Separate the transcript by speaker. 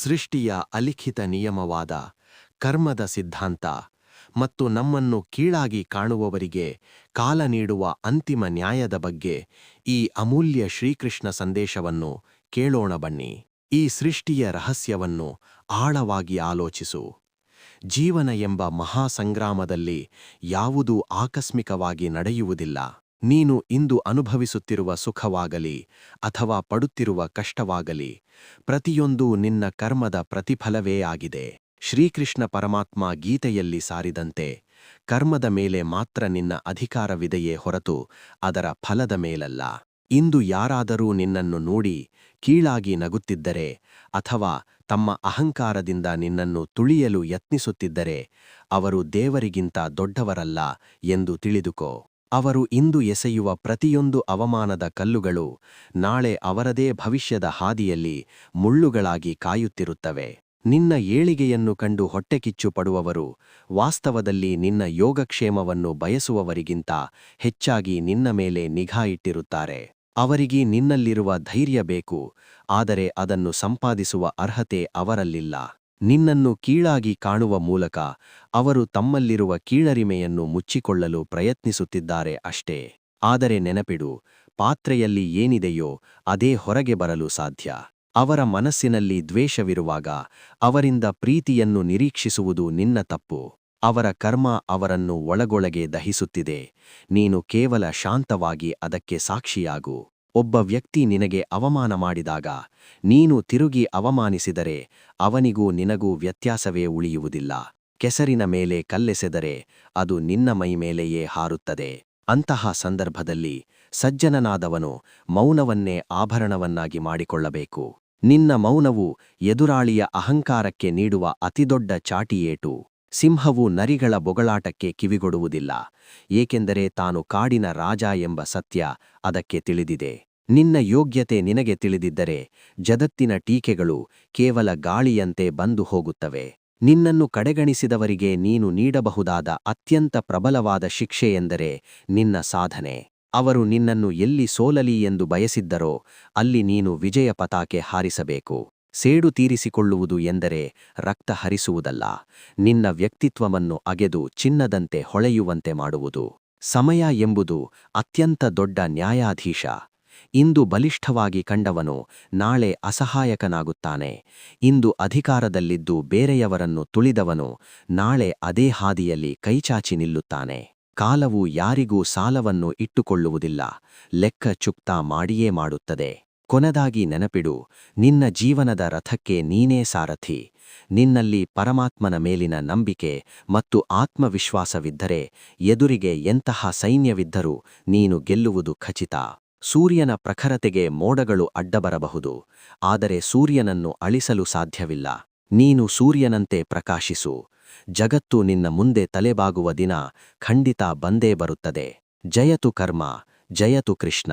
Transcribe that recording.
Speaker 1: ಸೃಷ್ಟಿಯ ಅಲಿಖಿತ ನಿಯಮವಾದ ಕರ್ಮದ ಸಿದ್ಧಾಂತ ಮತ್ತು ನಮ್ಮನ್ನು ಕೀಳಾಗಿ ಕಾಣುವವರಿಗೆ ಕಾಲ ನೀಡುವ ಅಂತಿಮ ನ್ಯಾಯದ ಬಗ್ಗೆ ಈ ಅಮೂಲ್ಯ ಶ್ರೀಕೃಷ್ಣ ಸಂದೇಶವನ್ನು ಕೇಳೋಣ ಬನ್ನಿ. ಈ ಸೃಷ್ಟಿಯ ರಹಸ್ಯವನ್ನು ಆಳವಾಗಿ ಆಲೋಚಿಸು. ಜೀವನ ಎಂಬ ಮಹಾಸಂಗ್ರಾಮದಲ್ಲಿ ಯಾವುದೂ ಆಕಸ್ಮಿಕವಾಗಿ ನಡೆಯುವುದಿಲ್ಲ. ನೀನು ಇಂದು ಅನುಭವಿಸುತ್ತಿರುವ ಸುಖವಾಗಲಿ ಅಥವಾ ಪಡುತ್ತಿರುವ ಕಷ್ಟವಾಗಲಿ, ಪ್ರತಿಯೊಂದೂ ನಿನ್ನ ಕರ್ಮದ ಪ್ರತಿಫಲವೇ ಆಗಿದೆ. ಶ್ರೀಕೃಷ್ಣ ಪರಮಾತ್ಮ ಗೀತೆಯಲ್ಲಿ ಸಾರಿದಂತೆ, ಕರ್ಮದ ಮೇಲೆ ಮಾತ್ರ ನಿನ್ನ ಅಧಿಕಾರವಿದೆಯೇ ಹೊರತು ಅದರ ಫಲದ ಮೇಲಲ್ಲ. ಇಂದು ಯಾರಾದರೂ ನಿನ್ನನ್ನು ನೋಡಿ ಕೀಳಾಗಿ ನಗುತ್ತಿದ್ದರೆ ಅಥವಾ ತಮ್ಮ ಅಹಂಕಾರದಿಂದ ನಿನ್ನನ್ನು ತುಳಿಯಲು ಯತ್ನಿಸುತ್ತಿದ್ದರೆ, ಅವರು ದೇವರಿಗಿಂತ ದೊಡ್ಡವರಲ್ಲ ಎಂದು ತಿಳಿದುಕೋ. ಅವರು ಇಂದು ಎಸೆಯುವ ಪ್ರತಿಯೊಂದು ಅವಮಾನದ ಕಲ್ಲುಗಳು ನಾಳೆ ಅವರದೇ ಭವಿಷ್ಯದ ಹಾದಿಯಲ್ಲಿ ಮುಳ್ಳುಗಳಾಗಿ ಕಾಯುತ್ತಿರುತ್ತವೆ. ನಿನ್ನ ಏಳಿಗೆಯನ್ನು ಕಂಡು ಹೊಟ್ಟೆಕಿಚ್ಚು ಪಡುವವರು ವಾಸ್ತವದಲ್ಲಿ ನಿನ್ನ ಯೋಗಕ್ಷೇಮವನ್ನು ಬಯಸುವವರಿಗಿಂತ ಹೆಚ್ಚಾಗಿ ನಿನ್ನ ಮೇಲೆ ನಿಗಾ ಇಟ್ಟಿರುತ್ತಾರೆ. ಅವರಿಗೆ ನಿನ್ನಲ್ಲಿರುವ ಧೈರ್ಯ ಬೇಕು, ಆದರೆ ಅದನ್ನು ಸಂಪಾದಿಸುವ ಅರ್ಹತೆ ಅವರಲ್ಲಿಲ್ಲ. ನಿನ್ನನ್ನು ಕೀಳಾಗಿ ಕಾಣುವ ಮೂಲಕ ಅವರು ತಮ್ಮಲ್ಲಿರುವ ಕೀಳರಿಮೆಯನ್ನು ಮುಚ್ಚಿಕೊಳ್ಳಲು ಪ್ರಯತ್ನಿಸುತ್ತಿದ್ದಾರೆ ಅಷ್ಟೇ. ಆದರೆ ನೆನಪಿಡು, ಪಾತ್ರೆಯಲ್ಲಿ ಏನಿದೆಯೋ ಅದೇ ಹೊರಗೆ ಬರಲು ಸಾಧ್ಯ. ಅವರ ಮನಸ್ಸಿನಲ್ಲಿ ದ್ವೇಷವಿರುವಾಗ ಅವರಿಂದ ಪ್ರೀತಿಯನ್ನು ನಿರೀಕ್ಷಿಸುವುದು ನಿನ್ನ ತಪ್ಪು. ಅವರ ಕರ್ಮ ಅವರನ್ನು ಒಳಗೊಳಗೆ ದಹಿಸುತ್ತಿದೆ. ನೀನು ಕೇವಲ ಶಾಂತವಾಗಿ ಅದಕ್ಕೆ ಸಾಕ್ಷಿಯಾಗು. ಒಬ್ಬ ವ್ಯಕ್ತಿ ನಿನಗೆ ಅವಮಾನ ಮಾಡಿದಾಗ ನೀನು ತಿರುಗಿ ಅವಮಾನಿಸಿದರೆ ಅವನಿಗೂ ನಿನಗೂ ವ್ಯತ್ಯಾಸವೇ ಉಳಿಯುವುದಿಲ್ಲ. ಕೆಸರಿನ ಮೇಲೆ ಕಲ್ಲೆಸೆದರೆ ಅದು ನಿನ್ನ ಮೈ ಮೇಲೆಯೇ ಹಾರುತ್ತದೆ. ಅಂತಹ ಸಂದರ್ಭದಲ್ಲಿ ಸಜ್ಜನನಾದವನು ಮೌನವನ್ನೇ ಆಭರಣವನ್ನಾಗಿ ಮಾಡಿಕೊಳ್ಳಬೇಕು. ನಿನ್ನ ಮೌನವು ಎದುರಾಳಿಯ ಅಹಂಕಾರಕ್ಕೆ ನೀಡುವ ಅತಿದೊಡ್ಡ ಚಾಟಿಯೇಟು. ಸಿಂಹವು ನರಿಗಳ ಬೊಗಳಾಟಕ್ಕೆ ಕಿವಿಗೊಡುವುದಿಲ್ಲ, ಏಕೆಂದರೆ ತಾನು ಕಾಡಿನ ರಾಜ ಎಂಬ ಸತ್ಯ ಅದಕ್ಕೆ ತಿಳಿದಿದೆ. ನಿನ್ನ ಯೋಗ್ಯತೆ ನಿನಗೆ ತಿಳಿದಿದ್ದರೆ ಜಗತ್ತಿನ ಟೀಕೆಗಳು ಕೇವಲ ಗಾಳಿಯಂತೆ ಬಂದು ಹೋಗುತ್ತವೆ. ನಿನ್ನನ್ನು ಕಡೆಗಣಿಸಿದವರಿಗೆ ನೀನು ನೀಡಬಹುದಾದ ಅತ್ಯಂತ ಪ್ರಬಲವಾದ ಶಿಕ್ಷೆಯೆಂದರೆ ನಿನ್ನ ಸಾಧನೆ. ಅವರು ನಿನ್ನನ್ನು ಎಲ್ಲಿ ಸೋಲಲಿ ಎಂದು ಬಯಸಿದ್ದರೋ ಅಲ್ಲಿ ನೀನು ವಿಜಯ ಪತಾಕೆ ಹಾರಿಸಬೇಕು. ಸೇಡು ತೀರಿಸಿಕೊಳ್ಳುವುದು ಎಂದರೆ ರಕ್ತ ಹರಿಸುವುದಲ್ಲ, ನಿನ್ನ ವ್ಯಕ್ತಿತ್ವವನ್ನು ಅಗೆದು ಚಿನ್ನದಂತೆ ಹೊಳೆಯುವಂತೆ ಮಾಡುವುದು. ಸಮಯ ಎಂಬುದು ಅತ್ಯಂತ ದೊಡ್ಡ ನ್ಯಾಯಾಧೀಶ. ಇಂದು ಬಲಿಷ್ಠವಾಗಿ ಕಂಡವನು ನಾಳೆ ಅಸಹಾಯಕನಾಗುತ್ತಾನೆ. ಇಂದು ಅಧಿಕಾರದಲ್ಲಿದ್ದು ಬೇರೆಯವರನ್ನು ತುಳಿದವನು ನಾಳೆ ಅದೇ ಹಾದಿಯಲ್ಲಿ ಕೈಚಾಚಿ ನಿಲ್ಲುತ್ತಾನೆ. ಕಾಲವು ಯಾರಿಗೂ ಸಾಲವನ್ನು ಇಟ್ಟುಕೊಳ್ಳುವುದಿಲ್ಲ, ಲೆಕ್ಕ ಚುಕ್ತಾ ಮಾಡಿಯೇ ಮಾಡುತ್ತದೆ. ಕೊನೆದಾಗಿ ನೆನಪಿಡು, ನಿನ್ನ ಜೀವನದ ರಥಕ್ಕೆ ನೀನೇ ಸಾರಥಿ. ನಿನ್ನಲ್ಲಿ ಪರಮಾತ್ಮನ ಮೇಲಿನ ನಂಬಿಕೆ ಮತ್ತು ಆತ್ಮವಿಶ್ವಾಸವಿದ್ದರೆ ಎದುರಿಗೆ ಎಂತಹ ಸೈನ್ಯವಿದ್ದರೂ ನೀನು ಗೆಲ್ಲುವುದು ಖಚಿತ. ಸೂರ್ಯನ ಪ್ರಖರತೆಗೆ ಮೋಡಗಳು ಅಡ್ಡಬರಬಹುದು, ಆದರೆ ಸೂರ್ಯನನ್ನು ಅಳಿಸಲು ಸಾಧ್ಯವಿಲ್ಲ. ನೀನು ಸೂರ್ಯನಂತೆ ಪ್ರಕಾಶಿಸು. ಜಗತ್ತು ನಿನ್ನ ಮುಂದೆ ತಲೆಬಾಗುವ ದಿನ ಖಂಡಿತ ಬಂದೇ ಬರುತ್ತದೆ. ಜಯತು ಕರ್ಮ, ಜಯತು ಕೃಷ್ಣ.